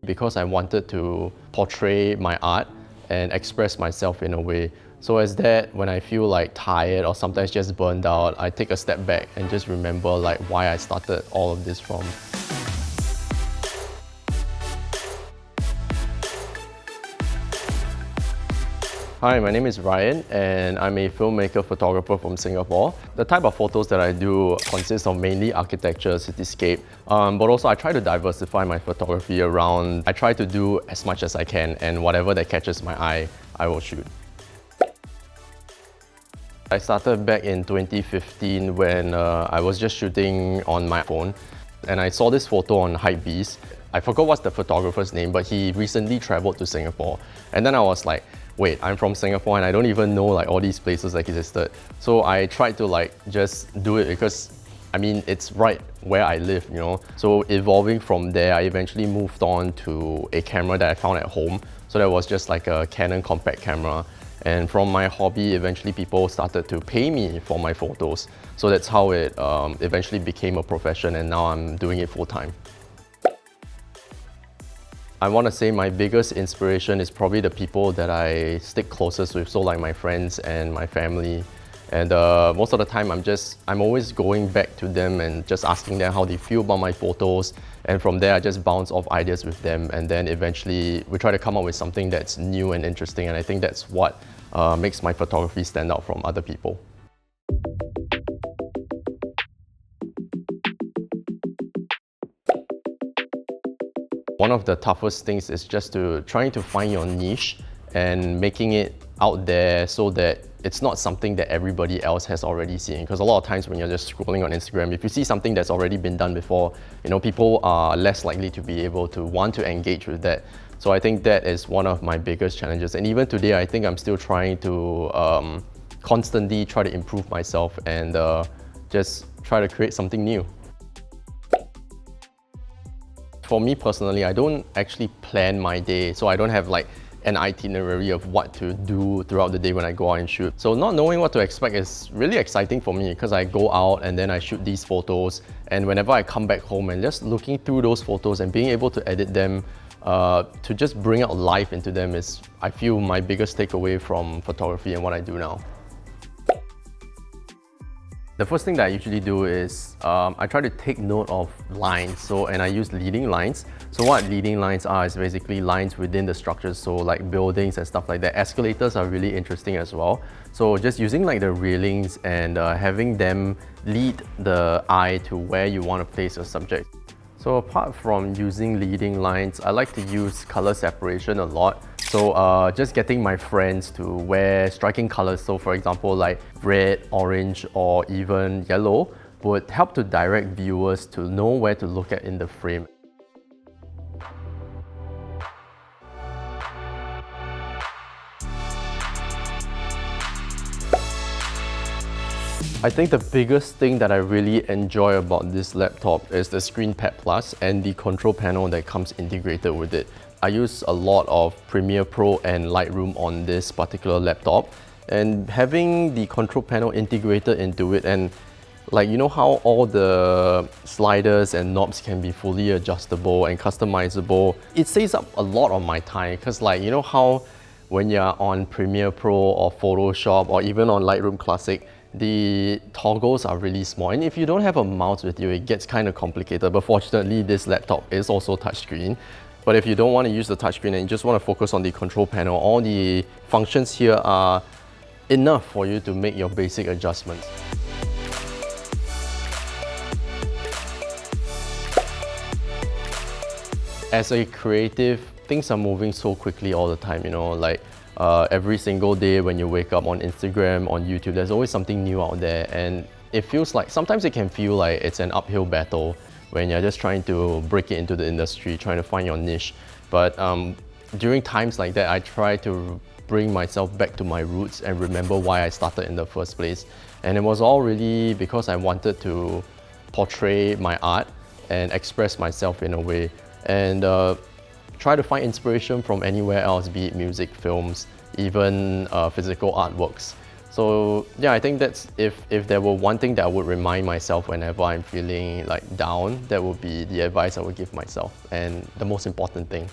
because I wanted to portray my art and express myself in a way. So as that, when I feel like tired or sometimes just burned out, I take a step back and just remember like why I started all of this from. Hi, my name is Ryan and I'm a filmmaker photographer from Singapore. The type of photos that I do consists of mainly architecture, cityscape, but also I try to diversify my photography around. I try to do as much as I can, and whatever that catches my eye, I will shoot. I started back in 2015 when I was just shooting on my phone and I saw this photo on Hypebeast. I forgot what's the photographer's name, but he recently traveled to Singapore. And then I was like, wait, I'm from Singapore and I don't even know like all these places that existed. So I tried to like just do it because I mean, it's right where I live, you know. So evolving from there, I eventually moved on to a camera that I found at home. So that was just like a Canon compact camera. And from my hobby, eventually people started to pay me for my photos. So that's how it eventually became a profession, and now I'm doing it full time. I want to say my biggest inspiration is probably the people that I stick closest with, so like my friends and my family. And most of the time I'm always going back to them and just asking them how they feel about my photos. And from there I just bounce off ideas with them, and then eventually we try to come up with something that's new and interesting, and I think that's what makes my photography stand out from other people. One of the toughest things is just trying to find your niche and making it out there so that it's not something that everybody else has already seen. Because a lot of times when you're just scrolling on Instagram, if you see something that's already been done before, you know, people are less likely to be able to want to engage with that. So I think that is one of my biggest challenges. And even today, I think I'm still trying to constantly try to improve myself and just try to create something new. For me personally, I don't actually plan my day, so I don't have like an itinerary of what to do throughout the day when I go out and shoot. So not knowing what to expect is really exciting for me, because I go out and then I shoot these photos, and whenever I come back home and just looking through those photos and being able to edit them to just bring out life into them is, I feel, my biggest takeaway from photography and what I do now. The first thing that I usually do is I try to take note of lines, and I use leading lines. So what leading lines are is basically lines within the structures, so like buildings and stuff like that. Escalators are really interesting as well. So just using like the railings and having them lead the eye to where you want to place your subject. So apart from using leading lines, I like to use color separation a lot. So just getting my friends to wear striking colors, so for example like red, orange or even yellow, would help to direct viewers to know where to look at in the frame. I think the biggest thing that I really enjoy about this laptop is the Screen Pad Plus and the control panel that comes integrated with it. I use a lot of Premiere Pro and Lightroom on this particular laptop, and having the control panel integrated into it, and like, you know how all the sliders and knobs can be fully adjustable and customizable, it saves up a lot of my time, because like, you know how when you're on Premiere Pro or Photoshop or even on Lightroom Classic, the toggles are really small, and if you don't have a mouse with you, it gets kind of complicated. But fortunately, this laptop is also touchscreen. But if you don't want to use the touchscreen and you just want to focus on the control panel, all the functions here are enough for you to make your basic adjustments. As a creative, things are moving so quickly all the time, you know, like every single day when you wake up on Instagram, on YouTube, there's always something new out there, and it feels like, sometimes it can feel like it's an uphill battle when you're just trying to break it into the industry, trying to find your niche. But during times like that, I try to bring myself back to my roots and remember why I started in the first place. And it was all really because I wanted to portray my art and express myself in a way, and try to find inspiration from anywhere else, be it music, films, even physical artworks. So yeah, I think that's if there were one thing that I would remind myself whenever I'm feeling like down, that would be the advice I would give myself, and the most important thing.